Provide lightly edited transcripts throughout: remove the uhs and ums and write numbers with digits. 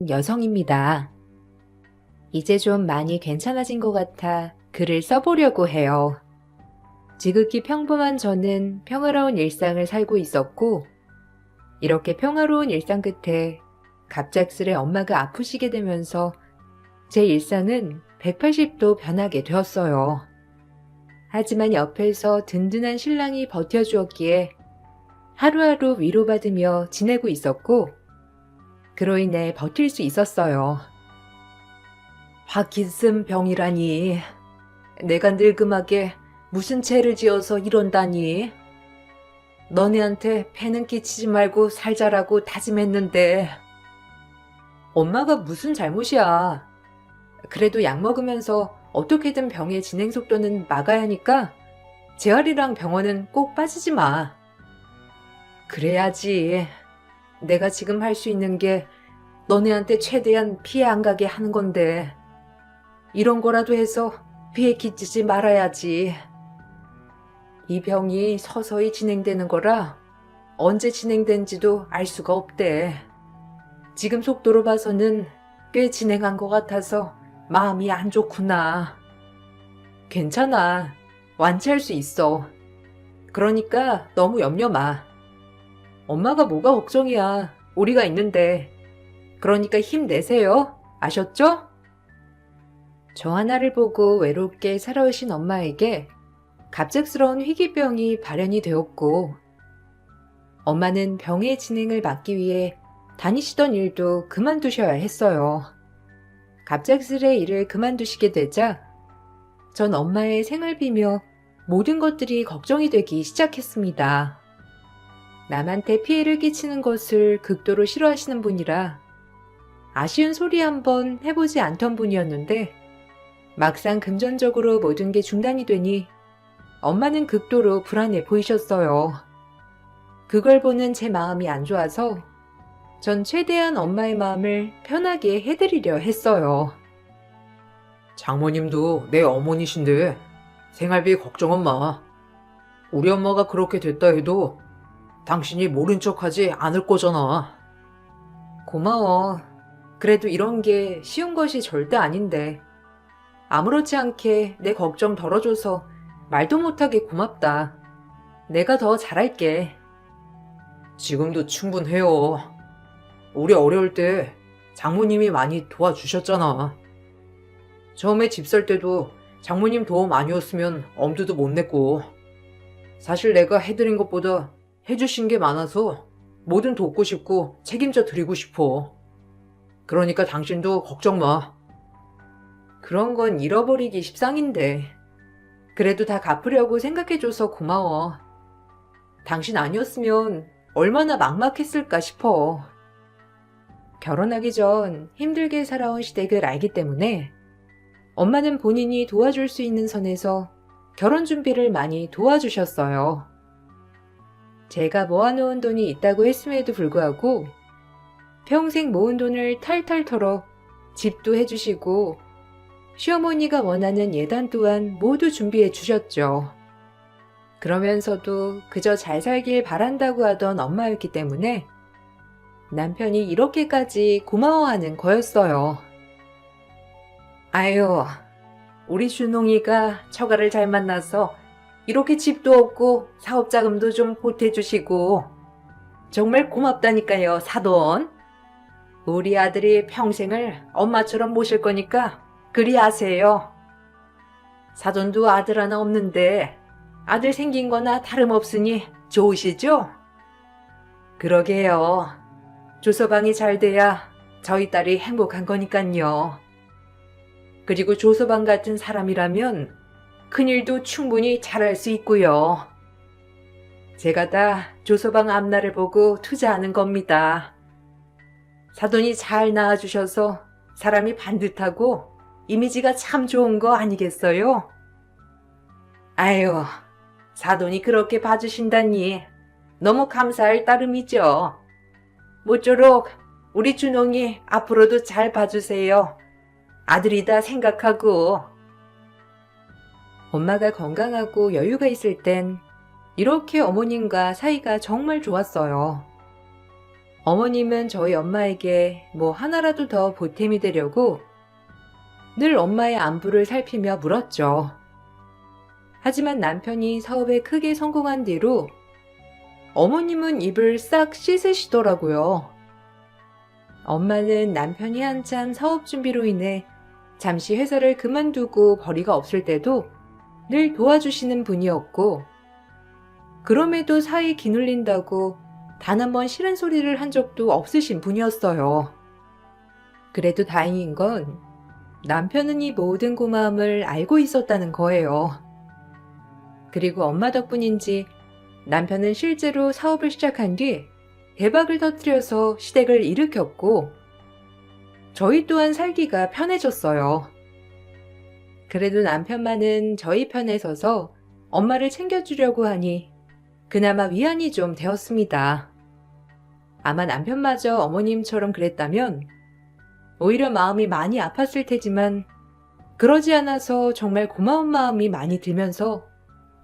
여성입니다. 이제 좀 많이 괜찮아진 것 같아 글을 써보려고 해요. 지극히 평범한 저는 평화로운 일상을 살고 있었고, 이렇게 평화로운 일상 끝에 갑작스레 엄마가 아프시게 되면서 제 일상은 180도 변하게 되었어요. 하지만 옆에서 든든한 신랑이 버텨주었기에 하루하루 위로받으며 지내고 있었고, 그로 인해 버틸 수 있었어요. 파킨슨 병이라니. 내가 늙음하게 무슨 죄를 지어서 이런다니. 너네한테 폐는 끼치지 말고 살자라고 다짐했는데. 엄마가 무슨 잘못이야. 그래도 약 먹으면서 어떻게든 병의 진행 속도는 막아야 하니까 재활이랑 병원은 꼭 빠지지 마. 그래야지. 내가 지금 할 수 있는 게 너네한테 최대한 피해 안 가게 하는 건데. 이런 거라도 해서 피해 끼치지 말아야지. 이 병이 서서히 진행되는 거라 언제 진행된지도 알 수가 없대. 지금 속도로 봐서는 꽤 진행한 것 같아서 마음이 안 좋구나. 괜찮아. 완치할 수 있어. 그러니까 너무 염려 마. 엄마가 뭐가 걱정이야. 우리가 있는데. 그러니까 힘내세요. 아셨죠? 저 하나를 보고 외롭게 살아오신 엄마에게 갑작스러운 희귀병이 발현이 되었고, 엄마는 병의 진행을 막기 위해 다니시던 일도 그만두셔야 했어요. 갑작스레 일을 그만두시게 되자 전 엄마의 생활비며 모든 것들이 걱정이 되기 시작했습니다. 남한테 피해를 끼치는 것을 극도로 싫어하시는 분이라 아쉬운 소리 한번 해보지 않던 분이었는데, 막상 금전적으로 모든 게 중단이 되니 엄마는 극도로 불안해 보이셨어요. 그걸 보는 제 마음이 안 좋아서 전 최대한 엄마의 마음을 편하게 해드리려 했어요. 장모님도 내 어머니신데 생활비 걱정은 마. 우리 엄마가 그렇게 됐다 해도 당신이 모른 척하지 않을 거잖아. 고마워. 그래도 이런 게 쉬운 것이 절대 아닌데. 아무렇지 않게 내 걱정 덜어줘서 말도 못하게 고맙다. 내가 더 잘할게. 지금도 충분해요. 우리 어려울 때 장모님이 많이 도와주셨잖아. 처음에 집 살 때도 장모님 도움 아니었으면 엄두도 못 냈고, 사실 내가 해드린 것보다 해주신 게 많아서 뭐든 돕고 싶고 책임져 드리고 싶어. 그러니까 당신도 걱정 마. 그런 건 잃어버리기 십상인데. 그래도 다 갚으려고 생각해줘서 고마워. 당신 아니었으면 얼마나 막막했을까 싶어. 결혼하기 전 힘들게 살아온 시댁을 알기 때문에 엄마는 본인이 도와줄 수 있는 선에서 결혼 준비를 많이 도와주셨어요. 제가 모아놓은 돈이 있다고 했음에도 불구하고 평생 모은 돈을 탈탈 털어 집도 해주시고 시어머니가 원하는 예단 또한 모두 준비해 주셨죠. 그러면서도 그저 잘 살길 바란다고 하던 엄마였기 때문에 남편이 이렇게까지 고마워하는 거였어요. 아유, 우리 준홍이가 처가를 잘 만나서 이렇게 집도 없고 사업 자금도 좀 보태주시고 정말 고맙다니까요, 사돈. 우리 아들이 평생을 엄마처럼 모실 거니까 그리 아세요. 사돈도 아들 하나 없는데 아들 생긴 거나 다름없으니 좋으시죠? 그러게요. 조서방이 잘 돼야 저희 딸이 행복한 거니깐요. 그리고 조서방 같은 사람이라면 큰일도 충분히 잘할 수 있고요. 제가 다 조서방 앞날을 보고 투자하는 겁니다. 사돈이 잘 낳아주셔서 사람이 반듯하고 이미지가 참 좋은 거 아니겠어요? 아유, 사돈이 그렇게 봐주신다니 너무 감사할 따름이죠. 모쪼록 우리 준홍이 앞으로도 잘 봐주세요. 아들이다 생각하고. 엄마가 건강하고 여유가 있을 땐 이렇게 어머님과 사이가 정말 좋았어요. 어머님은 저희 엄마에게 뭐 하나라도 더 보탬이 되려고 늘 엄마의 안부를 살피며 물었죠. 하지만 남편이 사업에 크게 성공한 뒤로 어머님은 입을 싹 씻으시더라고요. 엄마는 남편이 한참 사업 준비로 인해 잠시 회사를 그만두고 벌이가 없을 때도 늘 도와주시는 분이었고, 그럼에도 사이 기눌린다고 단 한 번 싫은 소리를 한 적도 없으신 분이었어요. 그래도 다행인 건 남편은 이 모든 고마움을 알고 있었다는 거예요. 그리고 엄마 덕분인지 남편은 실제로 사업을 시작한 뒤 대박을 터뜨려서 시댁을 일으켰고, 저희 또한 살기가 편해졌어요. 그래도 남편만은 저희 편에 서서 엄마를 챙겨주려고 하니 그나마 위안이 좀 되었습니다. 아마 남편마저 어머님처럼 그랬다면 오히려 마음이 많이 아팠을 테지만, 그러지 않아서 정말 고마운 마음이 많이 들면서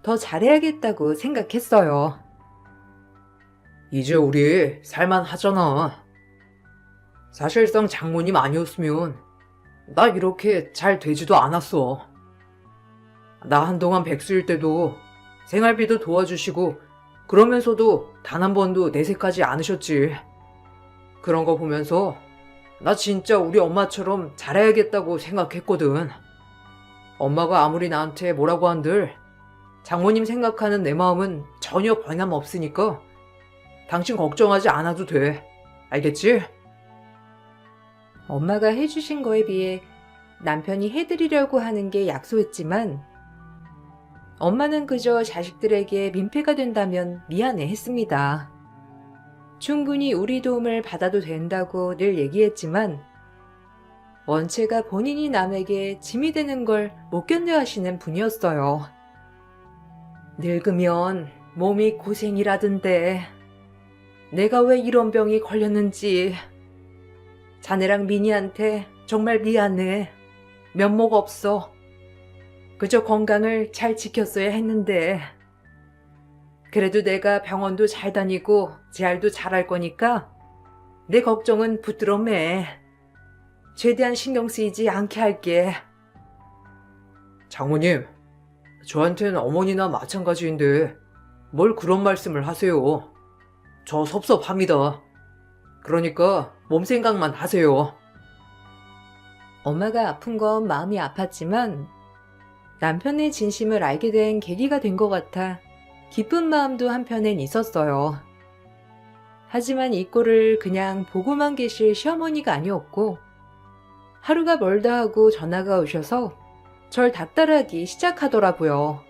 더 잘해야겠다고 생각했어요. 이제 우리 살만하잖아. 사실상 장모님 아니었으면 나 이렇게 잘 되지도 않았어. 나 한동안 백수일 때도 생활비도 도와주시고 그러면서도 단 한 번도 내색하지 않으셨지. 그런 거 보면서 나 진짜 우리 엄마처럼 잘해야겠다고 생각했거든. 엄마가 아무리 나한테 뭐라고 한들 장모님 생각하는 내 마음은 전혀 변함없으니까 당신 걱정하지 않아도 돼. 알겠지? 엄마가 해주신 거에 비해 남편이 해드리려고 하는 게 약소했지만, 엄마는 그저 자식들에게 민폐가 된다면 미안해 했습니다. 충분히 우리 도움을 받아도 된다고 늘 얘기했지만, 원체가 본인이 남에게 짐이 되는 걸 못 견뎌 하시는 분이었어요. 늙으면 몸이 고생이라던데 내가 왜 이런 병이 걸렸는지. 자네랑 미니한테 정말 미안해. 면목 없어. 그저 건강을 잘 지켰어야 했는데. 그래도 내가 병원도 잘 다니고 재활도 잘할 거니까 내 걱정은 붙들어 매. 최대한 신경 쓰이지 않게 할게. 장모님, 저한텐 어머니나 마찬가지인데 뭘 그런 말씀을 하세요. 저 섭섭합니다. 그러니까 몸 생각만 하세요. 엄마가 아픈 건 마음이 아팠지만 남편의 진심을 알게 된 계기가 된 것 같아 기쁜 마음도 한편엔 있었어요. 하지만 이 꼴을 그냥 보고만 계실 시어머니가 아니었고, 하루가 멀다 하고 전화가 오셔서 절 닥달하기 시작하더라고요.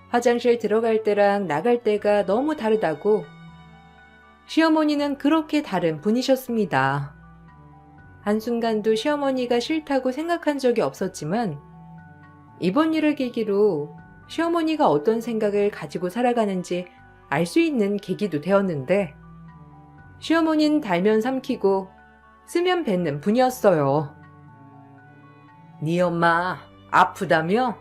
화장실 들어갈 때랑 나갈 때가 너무 다르다고. 시어머니는 그렇게 다른 분이셨습니다. 한순간도 시어머니가 싫다고 생각한 적이 없었지만, 이번 일을 계기로 시어머니가 어떤 생각을 가지고 살아가는지 알 수 있는 계기도 되었는데, 시어머니는 달면 삼키고 쓰면 뱉는 분이었어요. 네 엄마 아프다며?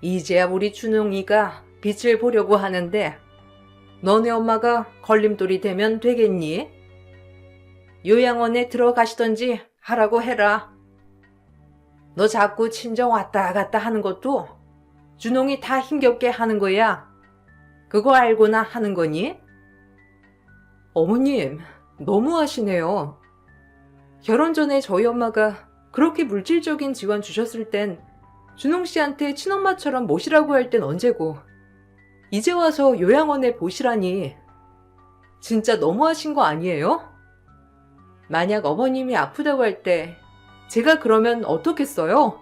이제야 우리 준홍이가 빛을 보려고 하는데 너네 엄마가 걸림돌이 되면 되겠니? 요양원에 들어가시던지 하라고 해라. 너 자꾸 친정 왔다 갔다 하는 것도 준홍이 다 힘겹게 하는 거야. 그거 알고나 하는 거니? 어머님, 너무하시네요. 결혼 전에 저희 엄마가 그렇게 물질적인 지원 주셨을 땐 준홍 씨한테 친엄마처럼 모시라고 할 땐 언제고, 이제 와서 요양원에 보시라니. 진짜 너무하신 거 아니에요? 만약 어머님이 아프다고 할 때 제가 그러면 어떻겠어요?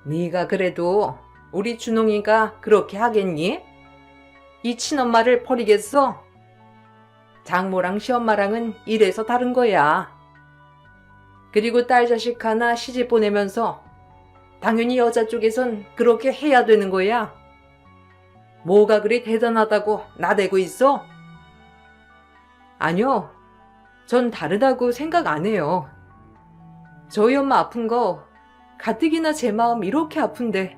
네가 그래도 우리 준홍이가 그렇게 하겠니? 이 친엄마를 버리겠어? 장모랑 시엄마랑은 이래서 다른 거야. 그리고 딸 자식 하나 시집 보내면서 당연히 여자 쪽에선 그렇게 해야 되는 거야. 뭐가 그리 대단하다고 나대고 있어? 아니요. 전 다르다고 생각 안 해요. 저희 엄마 아픈 거 가뜩이나 제 마음 이렇게 아픈데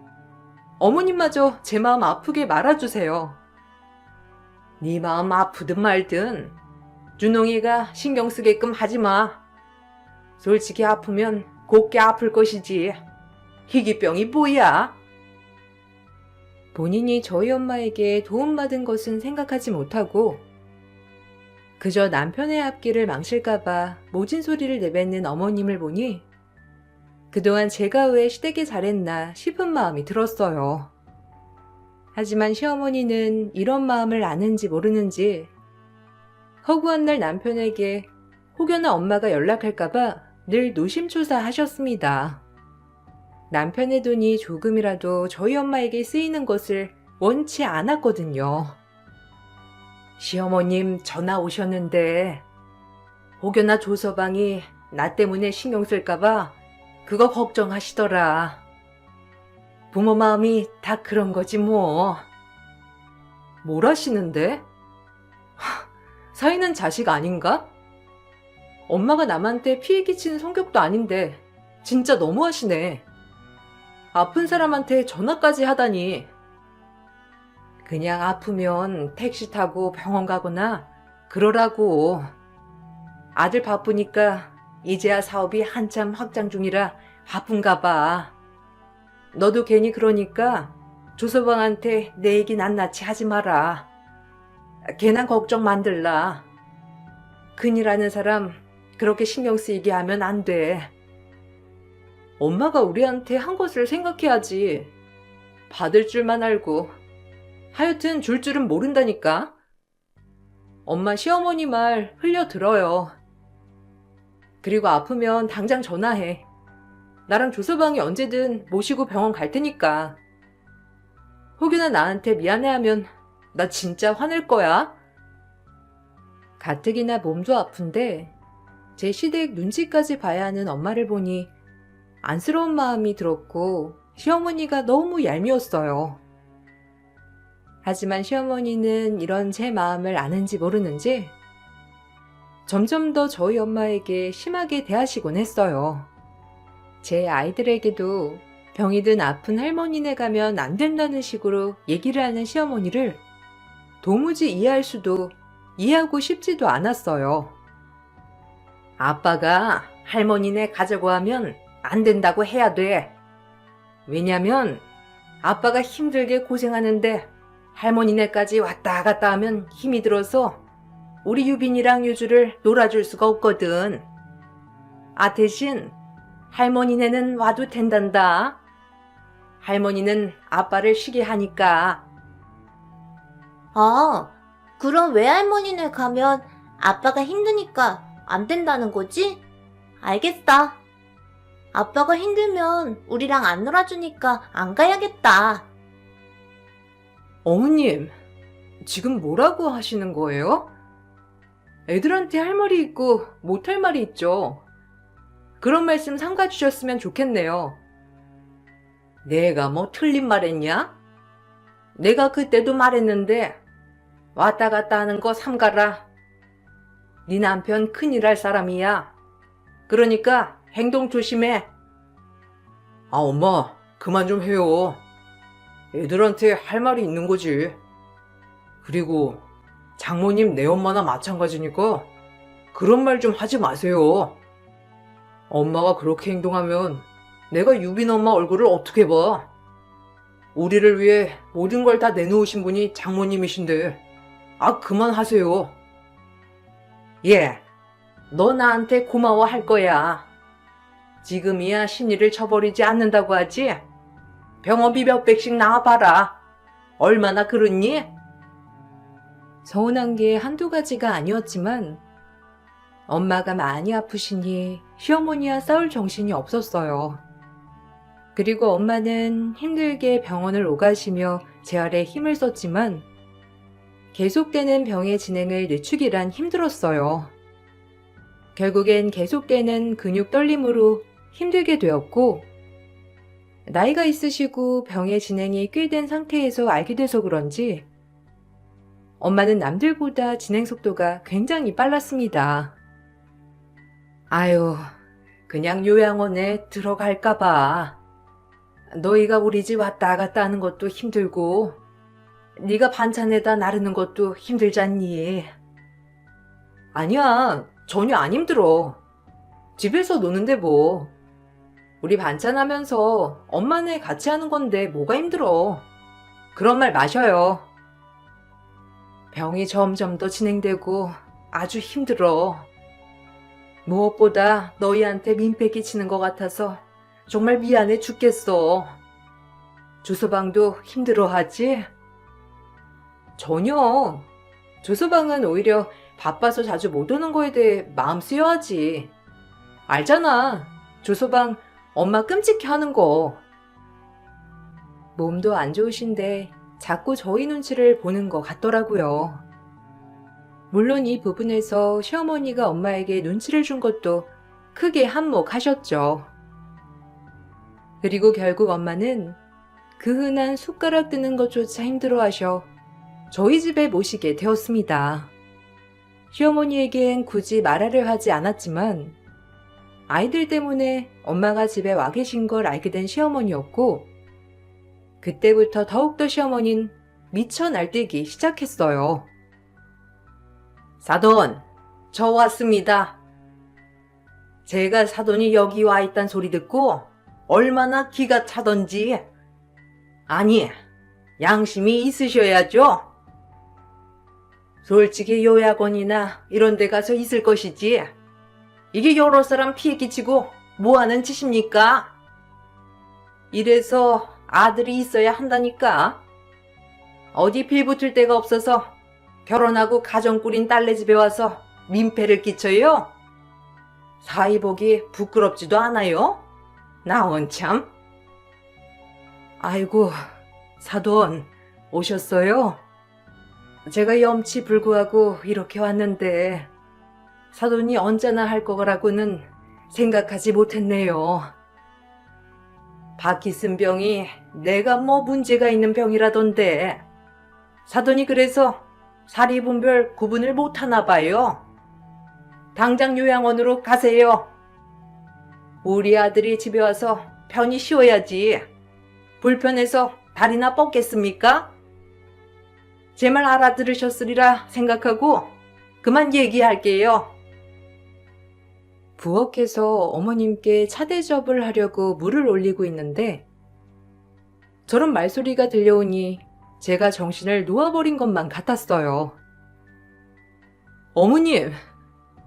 어머님마저 제 마음 아프게 말아주세요. 네 마음 아프든 말든 준홍이가 신경 쓰게끔 하지 마. 솔직히 아프면 곱게 아플 것이지. 희귀병이 뭐야? 본인이 저희 엄마에게 도움받은 것은 생각하지 못하고 그저 남편의 앞길을 망칠까봐 모진 소리를 내뱉는 어머님을 보니 그동안 제가 왜 시댁에 잘했나 싶은 마음이 들었어요. 하지만 시어머니는 이런 마음을 아는지 모르는지 허구한 날 남편에게 혹여나 엄마가 연락할까봐 늘 노심초사하셨습니다. 남편의 돈이 조금이라도 저희 엄마에게 쓰이는 것을 원치 않았거든요. 시어머님 전화 오셨는데 혹여나 조서방이 나 때문에 신경 쓸까봐 그거 걱정하시더라. 부모 마음이 다 그런 거지 뭐. 뭘 하시는데? 사위는 자식 아닌가? 엄마가 남한테 피해 끼치는 성격도 아닌데 진짜 너무하시네. 아픈 사람한테 전화까지 하다니. 그냥 아프면 택시 타고 병원 가거나 그러라고. 아들 바쁘니까 이제야 사업이 한참 확장 중이라 바쁜가 봐. 너도 괜히 그러니까 조서방한테 내 얘기 낱낱이 하지 마라. 괜한 걱정 만들라. 큰일 하는 사람 그렇게 신경 쓰이게 하면 안 돼. 엄마가 우리한테 한 것을 생각해야지. 받을 줄만 알고. 하여튼 줄 줄은 모른다니까. 엄마 시어머니 말 흘려 들어요. 그리고 아프면 당장 전화해. 나랑 조서방이 언제든 모시고 병원 갈 테니까. 혹여나 나한테 미안해하면 나 진짜 화낼 거야. 가뜩이나 몸도 아픈데 제 시댁 눈치까지 봐야 하는 엄마를 보니 안쓰러운 마음이 들었고 시어머니가 너무 얄미웠어요. 하지만 시어머니는 이런 제 마음을 아는지 모르는지 점점 더 저희 엄마에게 심하게 대하시곤 했어요. 제 아이들에게도 병이든 아픈 할머니네 가면 안 된다는 식으로 얘기를 하는 시어머니를 도무지 이해할 수도 이해하고 싶지도 않았어요. 아빠가 할머니네 가자고 하면 안 된다고 해야 돼. 왜냐면 아빠가 힘들게 고생하는데 할머니네까지 왔다 갔다 하면 힘이 들어서 우리 유빈이랑 유주를 놀아줄 수가 없거든. 대신 할머니네는 와도 된단다. 할머니는 아빠를 쉬게 하니까. 그럼 외할머니네 가면 아빠가 힘드니까 안 된다는 거지? 알겠어. 아빠가 힘들면 우리랑 안 놀아주니까 안 가야겠다. 어머님, 지금 뭐라고 하시는 거예요? 애들한테 할 말이 있고 못할 말이 있죠. 그런 말씀 삼가주셨으면 좋겠네요. 내가 뭐 틀린 말 했냐? 내가 그때도 말했는데 왔다 갔다 하는 거 삼가라. 네 남편 큰일 할 사람이야. 그러니까 행동 조심해. 엄마, 그만 좀 해요. 애들한테 할 말이 있는 거지. 그리고 장모님 내 엄마나 마찬가지니까 그런 말 좀 하지 마세요. 엄마가 그렇게 행동하면 내가 유빈 엄마 얼굴을 어떻게 봐? 우리를 위해 모든 걸 다 내놓으신 분이 장모님이신데 그만하세요. 예, 너 나한테 고마워할 거야. 지금이야 신의를 쳐버리지 않는다고 하지? 병원비 몇 백씩 나와봐라. 얼마나 그렇니? 서운한 게 한두 가지가 아니었지만 엄마가 많이 아프시니 시어머니와 싸울 정신이 없었어요. 그리고 엄마는 힘들게 병원을 오가시며 재활에 힘을 썼지만 계속되는 병의 진행을 늦추기란 힘들었어요. 결국엔 계속되는 근육 떨림으로 힘들게 되었고 나이가 있으시고 병의 진행이 꽤 된 상태에서 알게 돼서 그런지 엄마는 남들보다 진행 속도가 굉장히 빨랐습니다. 아유, 그냥 요양원에 들어갈까봐. 너희가 우리 집 왔다 갔다 하는 것도 힘들고 네가 반찬에다 나르는 것도 힘들잖니. 아니야, 전혀 안 힘들어. 집에서 노는데 뭐. 우리 반찬하면서 엄마네 같이 하는 건데 뭐가 힘들어. 그런 말 마셔요. 병이 점점 더 진행되고 아주 힘들어. 무엇보다 너희한테 민폐 끼치는 것 같아서 정말 미안해 죽겠어. 주소방도 힘들어하지? 전혀. 조소방은 오히려 바빠서 자주 못 오는 거에 대해 마음 쓰여하지. 알잖아. 조소방 엄마 끔찍해 하는 거. 몸도 안 좋으신데 자꾸 저희 눈치를 보는 것 같더라고요. 물론 이 부분에서 시어머니가 엄마에게 눈치를 준 것도 크게 한몫하셨죠. 그리고 결국 엄마는 그 흔한 숟가락 뜨는 것조차 힘들어하셔 저희 집에 모시게 되었습니다. 시어머니에겐 굳이 말하려 하지 않았지만 아이들 때문에 엄마가 집에 와 계신 걸 알게 된 시어머니였고 그때부터 더욱더 시어머니는 미쳐 날뛰기 시작했어요. 사돈, 저 왔습니다. 제가 사돈이 여기 와 있단 소리 듣고 얼마나 기가 차던지. 아니, 양심이 있으셔야죠. 솔직히 요양원이나 이런 데 가서 있을 것이지. 이게 여러 사람 피해 끼치고 뭐 하는 짓입니까? 이래서 아들이 있어야 한다니까. 어디 빌붙을 데가 없어서 결혼하고 가정 꾸린 딸네 집에 와서 민폐를 끼쳐요? 사이보기 부끄럽지도 않아요? 나 원참. 아이고, 사돈, 오셨어요? 제가 염치불구하고 이렇게 왔는데 사돈이 언제나 할 거라고는 생각하지 못했네요. 바키슨 병이 내가 뭐 문제가 있는 병이라던데 사돈이 그래서 사리분별 구분을 못하나 봐요. 당장 요양원으로 가세요. 우리 아들이 집에 와서 편히 쉬어야지. 불편해서 다리나 뻗겠습니까? 제 말 알아들으셨으리라 생각하고 그만 얘기할게요. 부엌에서 어머님께 차 대접을 하려고 물을 올리고 있는데 저런 말소리가 들려오니 제가 정신을 놓아버린 것만 같았어요. 어머님,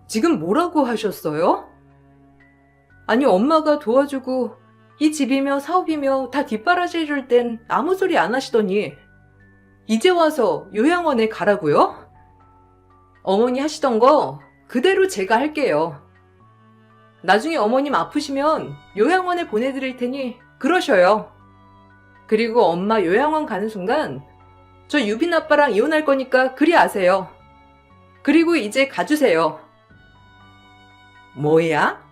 지금 뭐라고 하셨어요? 아니 엄마가 도와주고 이 집이며 사업이며 다 뒷바라지 해줄 땐 아무 소리 안 하시더니 이제 와서 요양원에 가라고요? 어머니 하시던 거 그대로 제가 할게요. 나중에 어머님 아프시면 요양원에 보내드릴 테니 그러셔요. 그리고 엄마 요양원 가는 순간 저 유빈 아빠랑 이혼할 거니까 그리 아세요. 그리고 이제 가주세요. 뭐야?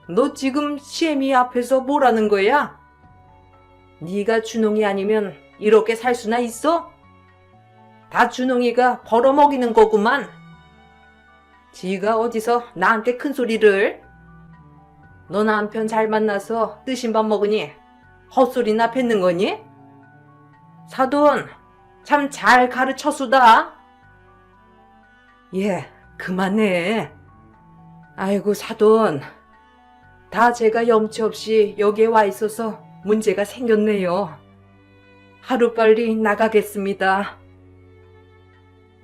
너 지금 시애미 앞에서 뭐라는 거야? 네가 준홍이 아니면 이렇게 살 수나 있어? 다 준홍이가 벌어먹이는 거구만. 지가 어디서 나한테 큰 소리를. 너 남편 잘 만나서 뜨신 밥 먹으니 헛소리나 뱉는 거니? 사돈, 참 잘 가르쳐수다. 예, 그만해. 아이고 사돈, 다 제가 염치 없이 여기에 와 있어서 문제가 생겼네요. 하루빨리 나가겠습니다.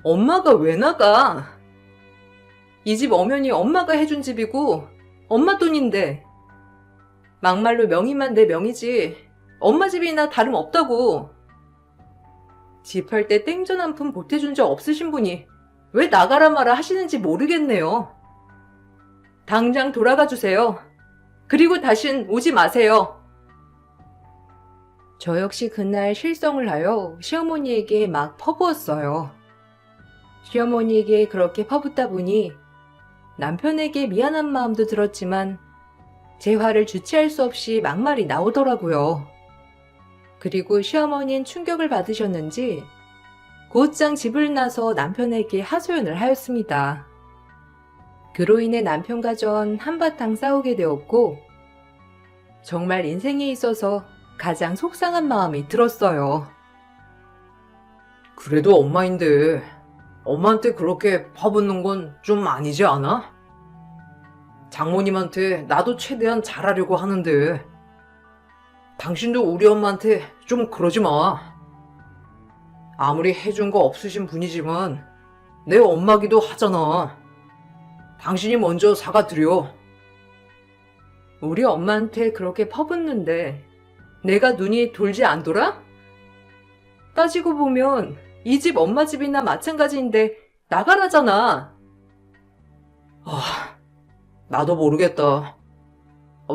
엄마가 왜 나가? 이 집 엄연히 엄마가 해준 집이고 엄마 돈인데 막말로 명의만 내 명의지 엄마 집이나 다름없다고. 집 할 때 땡전 한 푼 보태준 적 없으신 분이 왜 나가라 마라 하시는지 모르겠네요. 당장 돌아가 주세요. 그리고 다신 오지 마세요. 저 역시 그날 실성을 하여 시어머니에게 막 퍼부었어요. 시어머니에게 그렇게 퍼붓다 보니 남편에게 미안한 마음도 들었지만 제 화를 주체할 수 없이 막말이 나오더라고요. 그리고 시어머니는 충격을 받으셨는지 곧장 집을 나서 남편에게 하소연을 하였습니다. 그로 인해 남편과 전 한바탕 싸우게 되었고 정말 인생에 있어서 가장 속상한 마음이 들었어요. 그래도 엄마인데 엄마한테 그렇게 퍼붓는 건 좀 아니지 않아? 장모님한테 나도 최대한 잘하려고 하는데 당신도 우리 엄마한테 좀 그러지 마. 아무리 해준 거 없으신 분이지만 내 엄마기도 하잖아. 당신이 먼저 사과드려. 우리 엄마한테 그렇게 퍼붓는데 내가 눈이 돌지 않더라? 따지고 보면 이 집 엄마 집이나 마찬가지인데 나가라잖아. 나도 모르겠다.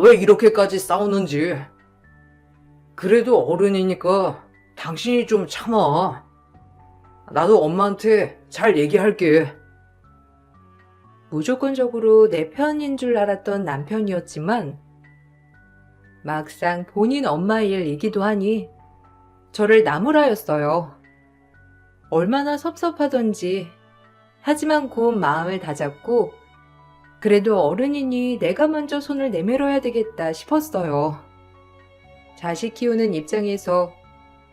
왜 이렇게까지 싸우는지. 그래도 어른이니까 당신이 좀 참아. 나도 엄마한테 잘 얘기할게. 무조건적으로 내 편인 줄 알았던 남편이었지만 막상 본인 엄마 일이기도 하니 저를 나무라였어요. 얼마나 섭섭하던지. 하지만 곧 마음을 다잡고 그래도 어른이니 내가 먼저 손을 내밀어야 되겠다 싶었어요. 자식 키우는 입장에서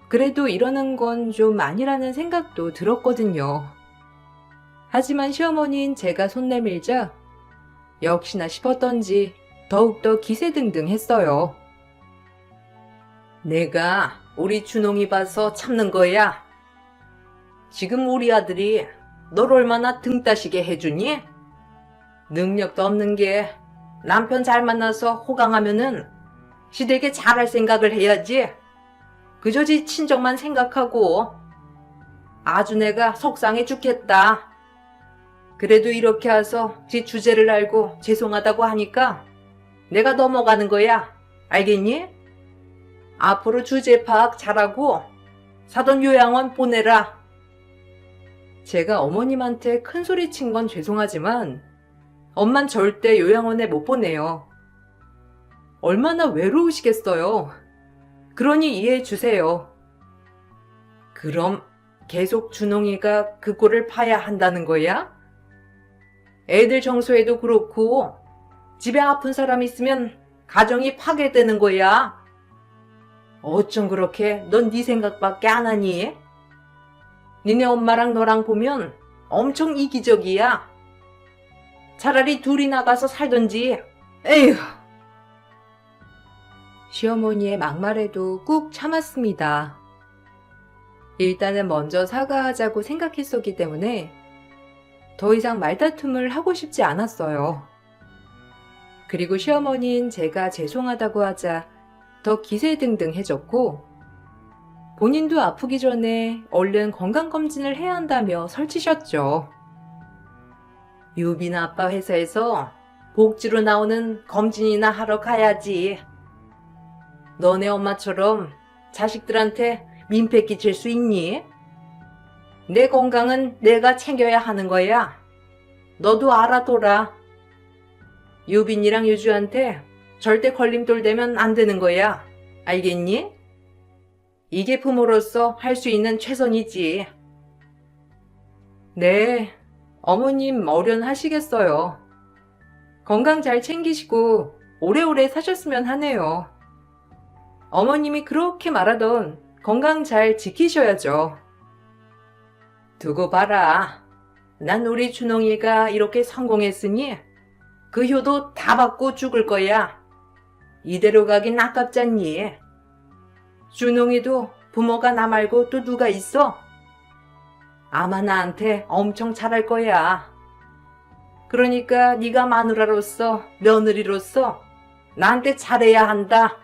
그래도 이러는 건 좀 아니라는 생각도 들었거든요. 하지만 시어머니는 제가 손 내밀자 역시나 싶었던지 더욱더 기세등등했어요. 내가 우리 준홍이 봐서 참는 거야. 지금 우리 아들이 널 얼마나 등 따시게 해주니? 능력도 없는 게 남편 잘 만나서 호강하면은 시댁에 잘할 생각을 해야지. 그저 지 친정만 생각하고. 아주 내가 속상해 죽겠다. 그래도 이렇게 와서 지 주제를 알고 죄송하다고 하니까 내가 넘어가는 거야. 알겠니? 앞으로 주제 파악 잘하고 사돈 요양원 보내라. 제가 어머님한테 큰 소리 친 건 죄송하지만 엄만 절대 요양원에 못 보내요. 얼마나 외로우시겠어요. 그러니 이해해 주세요. 그럼 계속 준홍이가 그 꼴을 파야 한다는 거야? 애들 청소에도 그렇고 집에 아픈 사람 있으면 가정이 파괴되는 거야. 어쩜 그렇게 넌 네 생각밖에 안 하니? 니네 엄마랑 너랑 보면 엄청 이기적이야. 차라리 둘이 나가서 살던지. 에휴. 시어머니의 막말에도 꾹 참았습니다. 일단은 먼저 사과하자고 생각했었기 때문에 더 이상 말다툼을 하고 싶지 않았어요. 그리고 시어머니는 제가 죄송하다고 하자 더 기세등등해졌고 본인도 아프기 전에 얼른 건강검진을 해야 한다며 설치셨죠. 유빈 아빠 회사에서 복지로 나오는 검진이나 하러 가야지. 너네 엄마처럼 자식들한테 민폐 끼칠 수 있니? 내 건강은 내가 챙겨야 하는 거야. 너도 알아둬라. 유빈이랑 유주한테 절대 걸림돌 되면 안 되는 거야. 알겠니? 이게 부모로서 할 수 있는 최선이지. 네, 어머님 어련하시겠어요. 건강 잘 챙기시고 오래오래 사셨으면 하네요. 어머님이 그렇게 말하던 건강 잘 지키셔야죠. 두고 봐라. 난 우리 준홍이가 이렇게 성공했으니 그 효도 다 받고 죽을 거야. 이대로 가긴 아깝잖니. 준홍이도 부모가 나 말고 또 누가 있어? 아마 나한테 엄청 잘할 거야. 그러니까 네가 마누라로서 며느리로서 나한테 잘해야 한다.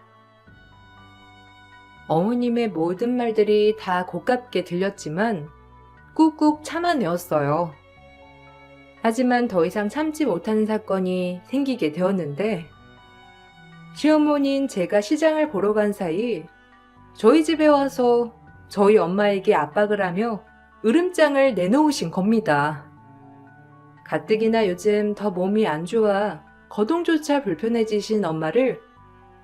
어머님의 모든 말들이 다 고깝게 들렸지만 꾹꾹 참아내었어요. 하지만 더 이상 참지 못하는 사건이 생기게 되었는데 시어머니는 제가 시장을 보러 간 사이 저희 집에 와서 저희 엄마에게 압박을 하며 으름장을 내놓으신 겁니다. 가뜩이나 요즘 더 몸이 안 좋아 거동조차 불편해지신 엄마를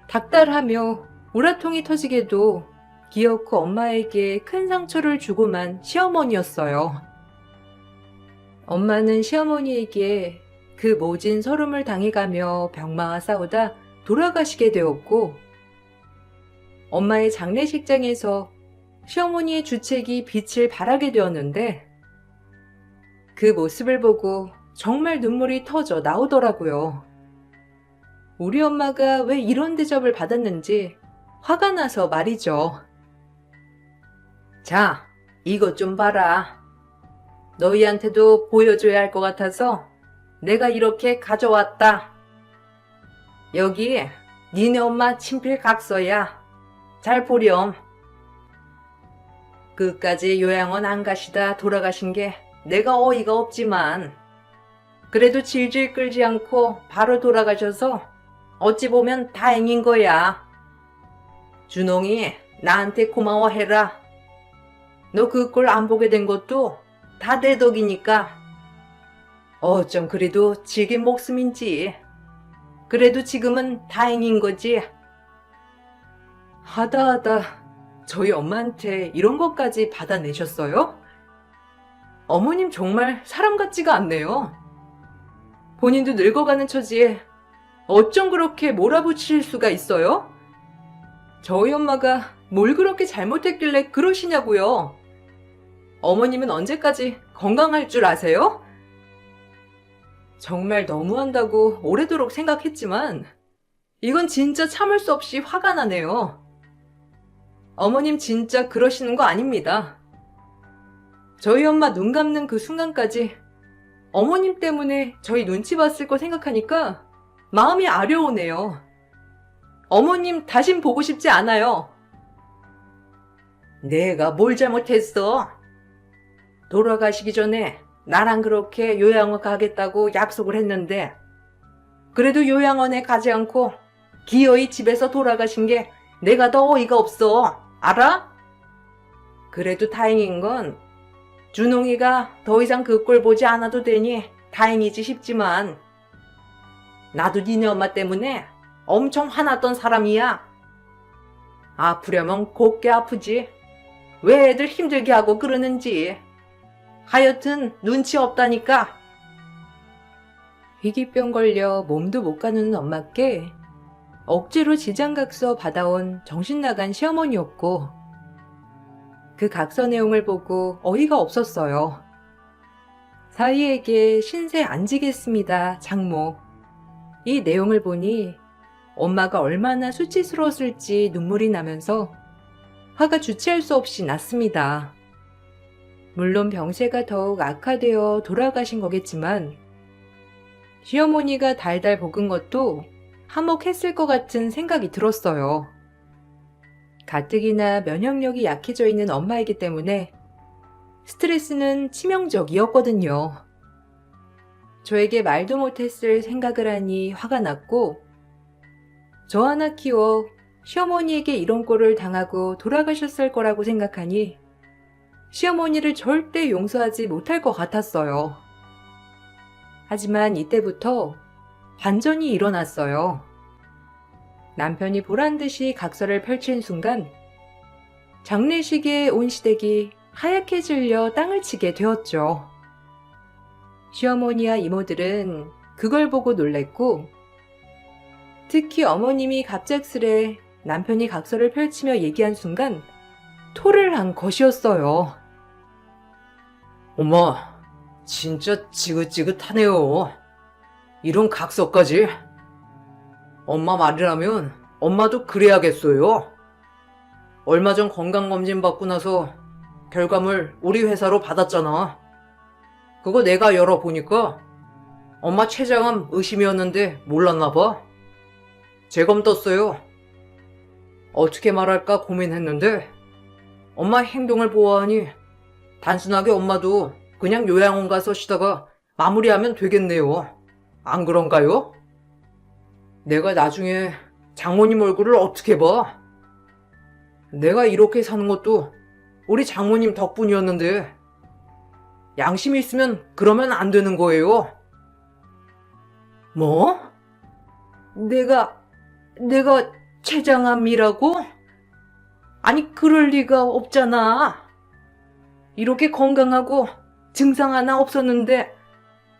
닥달하며 우라통이 터지게도 기어코 엄마에게 큰 상처를 주고만 시어머니였어요. 엄마는 시어머니에게 그 모진 서름을 당해가며 병마와 싸우다 돌아가시게 되었고 엄마의 장례식장에서 시어머니의 주책이 빛을 발하게 되었는데 그 모습을 보고 정말 눈물이 터져 나오더라고요. 우리 엄마가 왜 이런 대접을 받았는지 화가 나서 말이죠. 자, 이것 좀 봐라. 너희한테도 보여줘야 할 것 같아서 내가 이렇게 가져왔다. 여기 니네 엄마 친필 각서야. 잘 보렴. 끝까지 요양원 안 가시다 돌아가신 게 내가 어이가 없지만 그래도 질질 끌지 않고 바로 돌아가셔서 어찌 보면 다행인 거야. 준홍이 나한테 고마워해라. 너 그 꼴 안 보게 된 것도 다 내 덕이니까. 어쩜 그래도 질긴 목숨인지. 그래도 지금은 다행인 거지. 하다하다 저희 엄마한테 이런 것까지 받아내셨어요? 어머님 정말 사람 같지가 않네요. 본인도 늙어가는 처지에 어쩜 그렇게 몰아붙일 수가 있어요? 저희 엄마가 뭘 그렇게 잘못했길래 그러시냐고요. 어머님은 언제까지 건강할 줄 아세요? 정말 너무한다고 오래도록 생각했지만 이건 진짜 참을 수 없이 화가 나네요. 어머님 진짜 그러시는 거 아닙니다. 저희 엄마 눈 감는 그 순간까지 어머님 때문에 저희 눈치 봤을 거 생각하니까 마음이 아려오네요. 어머님 다신 보고 싶지 않아요. 내가 뭘 잘못했어? 돌아가시기 전에 나랑 그렇게 요양원 가겠다고 약속을 했는데 그래도 요양원에 가지 않고 기어이 집에서 돌아가신 게 내가 더 어이가 없어. 알아? 그래도 다행인 건 준홍이가 더 이상 그 꼴 보지 않아도 되니 다행이지 싶지만 나도 니네 엄마 때문에 엄청 화났던 사람이야. 아프려면 곱게 아프지. 왜 애들 힘들게 하고 그러는지. 하여튼 눈치 없다니까. 희귀병 걸려 몸도 못 가누는 엄마께 억지로 지장각서 받아온 정신나간 시어머니였고 그 각서 내용을 보고 어이가 없었어요. 사위에게 신세 안 지겠습니다, 장모. 이 내용을 보니 엄마가 얼마나 수치스러웠을지 눈물이 나면서 화가 주체할 수 없이 났습니다. 물론 병세가 더욱 악화되어 돌아가신 거겠지만 시어머니가 달달 볶은 것도 한몫했을 것 같은 생각이 들었어요. 가뜩이나 면역력이 약해져 있는 엄마이기 때문에 스트레스는 치명적이었거든요. 저에게 말도 못했을 생각을 하니 화가 났고 저 하나 키워 시어머니에게 이런 꼴을 당하고 돌아가셨을 거라고 생각하니 시어머니를 절대 용서하지 못할 것 같았어요. 하지만 이때부터 반전이 일어났어요. 남편이 보란듯이 각서를 펼친 순간 장례식에 온 시댁이 하얗게 질려 땅을 치게 되었죠. 시어머니와 이모들은 그걸 보고 놀랬고 특히 어머님이 갑작스레 남편이 각서를 펼치며 얘기한 순간 토를 한 것이었어요. 엄마, 진짜 지긋지긋하네요. 이런 각서까지. 엄마 말이라면 엄마도 그래야겠어요. 얼마 전 건강검진 받고 나서 결과물 우리 회사로 받았잖아. 그거 내가 열어보니까 엄마 췌장암 의심이었는데 몰랐나 봐. 재검 떴어요. 어떻게 말할까 고민했는데 엄마 행동을 보아하니 단순하게 엄마도 그냥 요양원 가서 쉬다가 마무리하면 되겠네요. 안 그런가요? 내가 나중에 장모님 얼굴을 어떻게 봐? 내가 이렇게 사는 것도 우리 장모님 덕분이었는데 양심이 있으면 그러면 안 되는 거예요. 뭐? 내가 췌장암이라고? 아니 그럴 리가 없잖아. 이렇게 건강하고 증상 하나 없었는데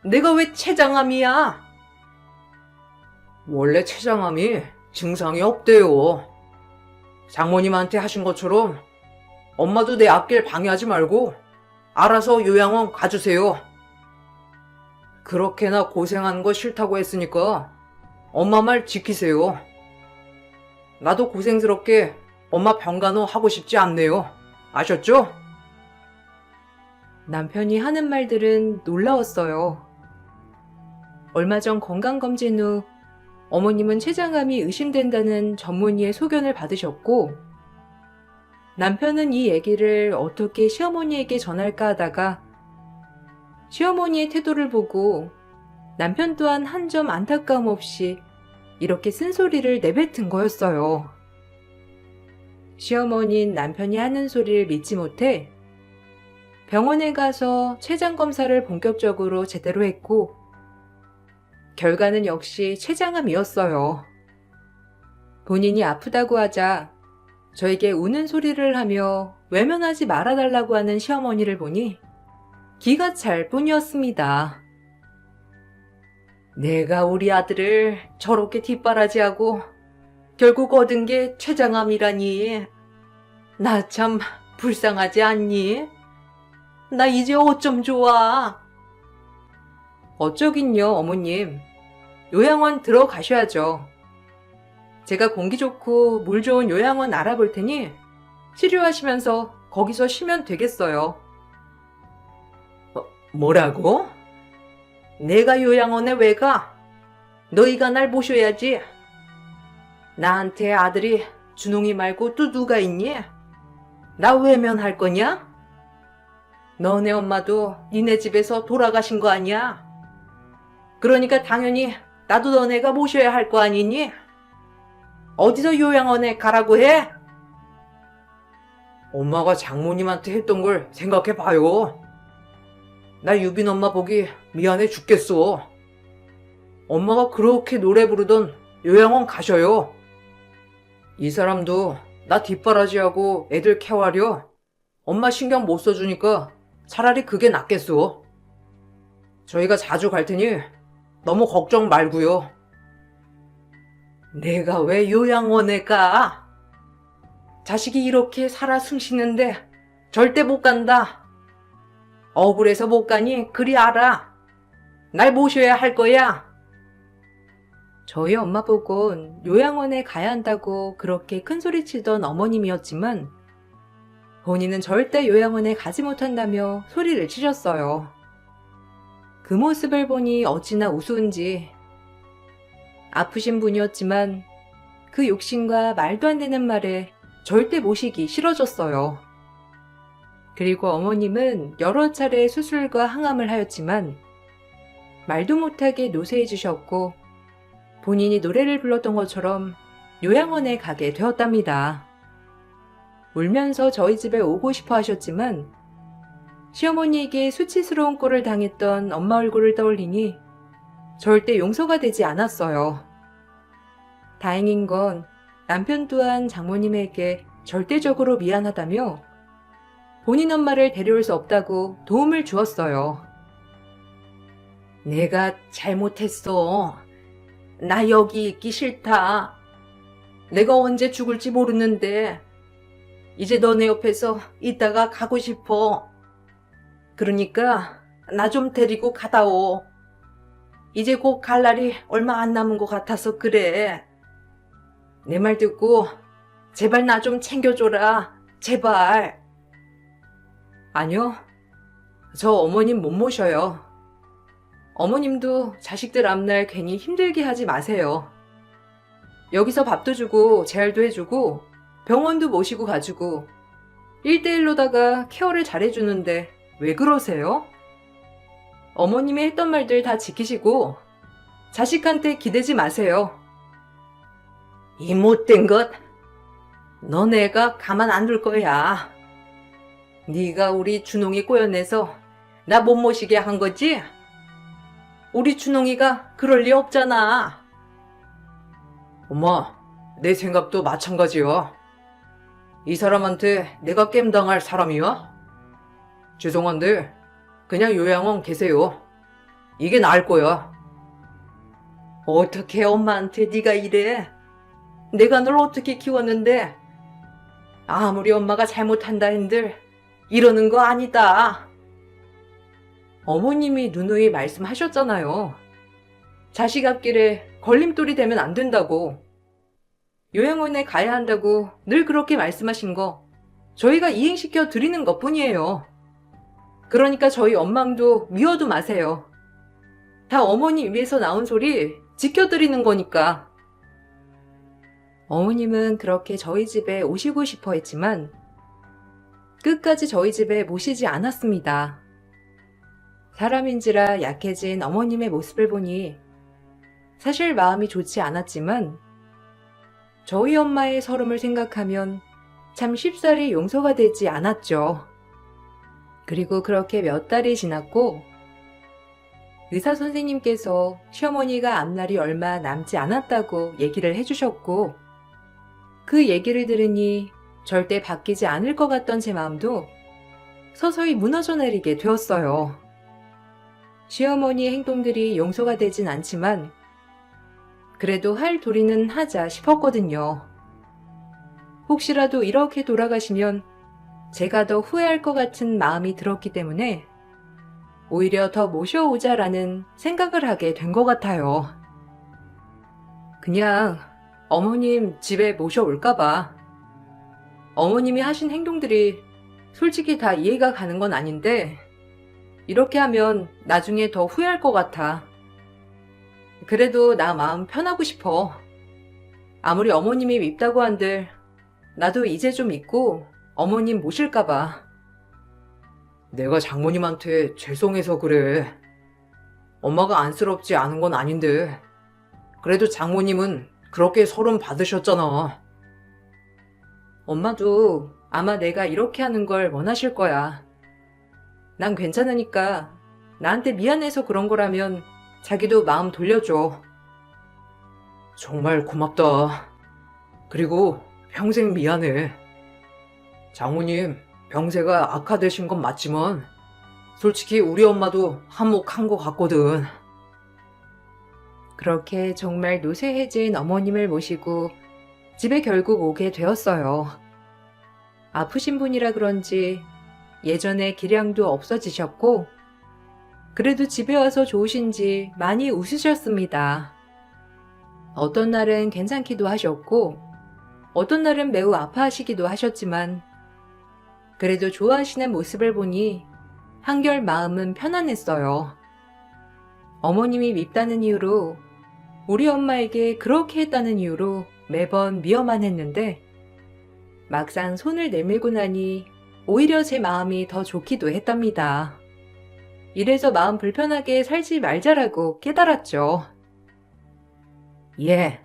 내가 왜 췌장암이야? 원래 췌장암이 증상이 없대요. 장모님한테 하신 것처럼 엄마도 내 앞길 방해하지 말고 알아서 요양원 가주세요. 그렇게나 고생하는 거 싫다고 했으니까 엄마 말 지키세요. 나도 고생스럽게 엄마 병간호 하고 싶지 않네요. 아셨죠? 남편이 하는 말들은 놀라웠어요. 얼마 전 건강검진 후 어머님은 췌장암이 의심된다는 전문의의 소견을 받으셨고, 남편은 이 얘기를 어떻게 시어머니에게 전할까 하다가 시어머니의 태도를 보고 남편 또한 한 점 안타까움 없이 이렇게 쓴소리를 내뱉은 거였어요. 시어머니는 남편이 하는 소리를 믿지 못해 병원에 가서 췌장 검사를 본격적으로 제대로 했고, 결과는 역시 췌장암이었어요. 본인이 아프다고 하자 저에게 우는 소리를 하며 외면하지 말아달라고 하는 시어머니를 보니 기가 찰 뿐이었습니다. 내가 우리 아들을 저렇게 뒷바라지하고 결국 얻은 게 췌장암이라니. 나 참 불쌍하지 않니? 나 이제 어쩜 좋아. 어쩌긴요, 어머님. 요양원 들어가셔야죠. 제가 공기 좋고 물 좋은 요양원 알아볼 테니 치료하시면서 거기서 쉬면 되겠어요. 뭐라고? 내가 요양원에 왜 가? 너희가 날 모셔야지. 나한테 아들이 준홍이 말고 또 누가 있니? 나 외면할 거냐? 너네 엄마도 니네 집에서 돌아가신 거 아니야? 그러니까 당연히 나도 너네가 모셔야 할 거 아니니? 어디서 요양원에 가라고 해? 엄마가 장모님한테 했던 걸 생각해 봐요. 나 유빈 엄마 보기 미안해 죽겠어. 엄마가 그렇게 노래 부르던 요양원 가셔요. 이 사람도 나 뒷바라지하고 애들 케어하려 엄마 신경 못 써주니까 차라리 그게 낫겠어. 저희가 자주 갈 테니 너무 걱정 말고요. 내가 왜 요양원에 가? 자식이 이렇게 살아 숨쉬는데 절대 못 간다. 억울해서 못 가니 그리 알아. 날 모셔야 할 거야. 저희 엄마 보곤 요양원에 가야 한다고 그렇게 큰 소리 치던 어머님이었지만 본인은 절대 요양원에 가지 못한다며 소리를 치셨어요. 그 모습을 보니 어찌나 우스운지. 아프신 분이었지만 그 욕심과 말도 안 되는 말에 절대 모시기 싫어졌어요. 그리고 어머님은 여러 차례 수술과 항암을 하였지만 말도 못하게 노쇠해지셨고 본인이 노래를 불렀던 것처럼 요양원에 가게 되었답니다. 울면서 저희 집에 오고 싶어 하셨지만 시어머니에게 수치스러운 꼴을 당했던 엄마 얼굴을 떠올리니 절대 용서가 되지 않았어요. 다행인 건 남편 또한 장모님에게 절대적으로 미안하다며 본인 엄마를 데려올 수 없다고 도움을 주었어요. 내가 잘못했어. 나 여기 있기 싫다. 내가 언제 죽을지 모르는데 이제 너네 옆에서 있다가 가고 싶어. 그러니까 나 좀 데리고 가다오. 이제 곧 갈 날이 얼마 안 남은 것 같아서 그래. 내 말 듣고 제발 나 좀 챙겨줘라. 제발. 아니요. 저 어머님 못 모셔요. 어머님도 자식들 앞날 괜히 힘들게 하지 마세요. 여기서 밥도 주고 재활도 해주고 병원도 모시고 가지고 1대1로다가 케어를 잘해주는데 왜 그러세요? 어머님이 했던 말들 다 지키시고 자식한테 기대지 마세요. 이 못된 것, 너네가 가만 안 둘 거야. 네가 우리 준홍이 꼬여내서 나 못 모시게 한 거지? 우리 준홍이가 그럴 리 없잖아. 엄마, 내 생각도 마찬가지야. 이 사람한테 내가 깸당할 사람이야? 죄송한데 그냥 요양원 계세요. 이게 나을 거야. 어떻게 엄마한테 네가 이래? 내가 널 어떻게 키웠는데? 아무리 엄마가 잘못한다 한들 이러는 거 아니다. 어머님이 누누이 말씀하셨잖아요. 자식 앞길에 걸림돌이 되면 안 된다고. 요양원에 가야 한다고 늘 그렇게 말씀하신 거 저희가 이행시켜 드리는 것 뿐이에요. 그러니까 저희 엄망도 미워도 마세요. 다 어머니 위에서 나온 소리 지켜드리는 거니까. 어머님은 그렇게 저희 집에 오시고 싶어 했지만 끝까지 저희 집에 모시지 않았습니다. 사람인지라 약해진 어머님의 모습을 보니 사실 마음이 좋지 않았지만 저희 엄마의 서름을 생각하면 참 쉽사리 용서가 되지 않았죠. 그리고 그렇게 몇 달이 지났고 의사 선생님께서 시어머니가 앞날이 얼마 남지 않았다고 얘기를 해주셨고 그 얘기를 들으니 절대 바뀌지 않을 것 같던 제 마음도 서서히 무너져 내리게 되었어요. 시어머니의 행동들이 용서가 되진 않지만 그래도 할 도리는 하자 싶었거든요. 혹시라도 이렇게 돌아가시면 제가 더 후회할 것 같은 마음이 들었기 때문에 오히려 더 모셔오자라는 생각을 하게 된 것 같아요. 그냥 어머님 집에 모셔올까봐. 어머님이 하신 행동들이 솔직히 다 이해가 가는 건 아닌데 이렇게 하면 나중에 더 후회할 것 같아. 그래도 나 마음 편하고 싶어. 아무리 어머님이 밉다고 한들 나도 이제 좀 있고 어머님 모실까봐. 내가 장모님한테 죄송해서 그래. 엄마가 안쓰럽지 않은 건 아닌데 그래도 장모님은 그렇게 서름 받으셨잖아. 엄마도 아마 내가 이렇게 하는 걸 원하실 거야. 난 괜찮으니까 나한테 미안해서 그런 거라면 자기도 마음 돌려줘. 정말 고맙다. 그리고 평생 미안해. 장모님 병세가 악화되신 건 맞지만 솔직히 우리 엄마도 한몫한 것 같거든. 그렇게 정말 노쇠해진 어머님을 모시고 집에 결국 오게 되었어요. 아프신 분이라 그런지 예전에 기량도 없어지셨고 그래도 집에 와서 좋으신지 많이 웃으셨습니다. 어떤 날은 괜찮기도 하셨고 어떤 날은 매우 아파하시기도 하셨지만 그래도 좋아하시는 모습을 보니 한결 마음은 편안했어요. 어머님이 밉다는 이유로 우리 엄마에게 그렇게 했다는 이유로 매번 미워만 했는데 막상 손을 내밀고 나니 오히려 제 마음이 더 좋기도 했답니다. 이래서 마음 불편하게 살지 말자라고 깨달았죠. 예,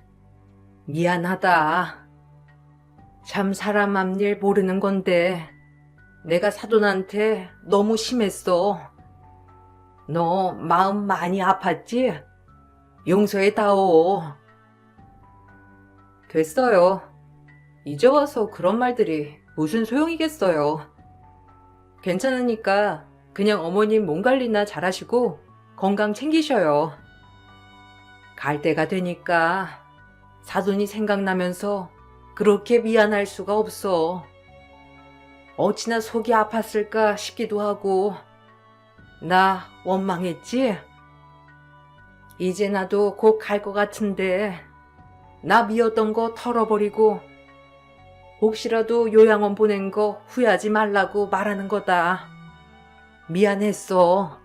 미안하다. 참 사람 앞일 모르는 건데 내가 사돈한테 너무 심했어. 너 마음 많이 아팠지? 용서해다오. 됐어요. 이제 와서 그런 말들이 무슨 소용이겠어요. 괜찮으니까 그냥 어머님 몸 관리나 잘하시고 건강 챙기셔요. 갈 때가 되니까 사돈이 생각나면서 그렇게 미안할 수가 없어. 어찌나 속이 아팠을까 싶기도 하고. 나 원망했지? 이제 나도 곧 갈 것 같은데 나 미웠던 거 털어버리고 혹시라도 요양원 보낸 거 후회하지 말라고 말하는 거다. 미안했어.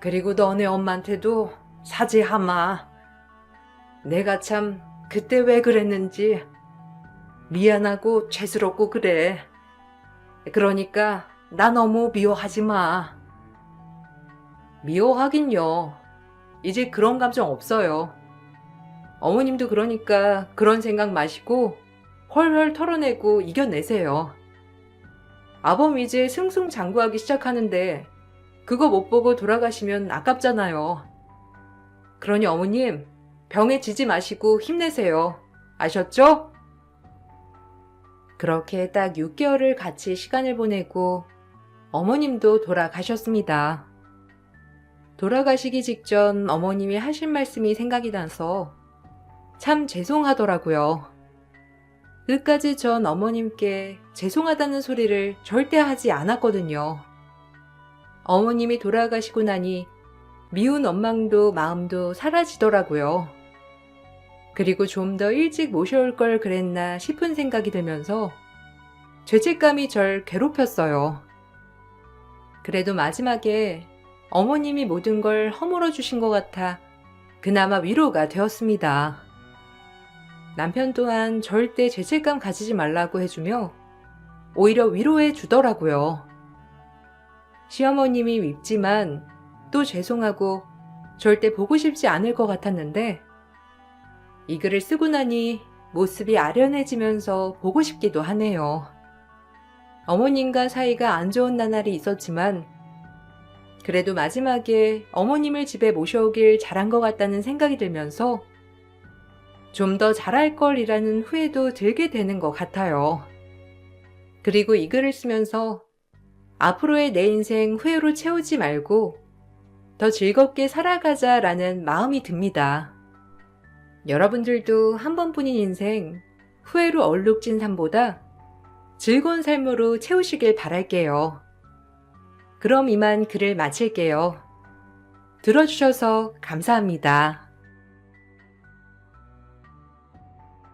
그리고 너네 엄마한테도 사죄하마. 내가 참 그때 왜 그랬는지 미안하고 죄스럽고 그래. 그러니까 나 너무 미워하지 마. 미워하긴요. 이제 그런 감정 없어요. 어머님도 그러니까 그런 생각 마시고 헐헐 털어내고 이겨내세요. 아범 이제 승승장구하기 시작하는데 그거 못 보고 돌아가시면 아깝잖아요. 그러니 어머님 병에 지지 마시고 힘내세요. 아셨죠? 그렇게 딱 6개월을 같이 시간을 보내고 어머님도 돌아가셨습니다. 돌아가시기 직전 어머님이 하신 말씀이 생각이 나서 참 죄송하더라고요. 끝까지 전 어머님께 죄송하다는 소리를 절대 하지 않았거든요. 어머님이 돌아가시고 나니 미운 원망도 마음도 사라지더라고요. 그리고 좀 더 일찍 모셔올 걸 그랬나 싶은 생각이 들면서 죄책감이 절 괴롭혔어요. 그래도 마지막에 어머님이 모든 걸 허물어 주신 것 같아 그나마 위로가 되었습니다. 남편 또한 절대 죄책감 가지지 말라고 해주며 오히려 위로해 주더라고요. 시어머님이 밉지만 또 죄송하고 절대 보고 싶지 않을 것 같았는데 이 글을 쓰고 나니 모습이 아련해지면서 보고 싶기도 하네요. 어머님과 사이가 안 좋은 나날이 있었지만 그래도 마지막에 어머님을 집에 모셔오길 잘한 것 같다는 생각이 들면서 좀 더 잘할 걸이라는 후회도 들게 되는 것 같아요. 그리고 이 글을 쓰면서 앞으로의 내 인생 후회로 채우지 말고 더 즐겁게 살아가자라는 마음이 듭니다. 여러분들도 한 번뿐인 인생 후회로 얼룩진 삶보다 즐거운 삶으로 채우시길 바랄게요. 그럼 이만 글을 마칠게요. 들어주셔서 감사합니다.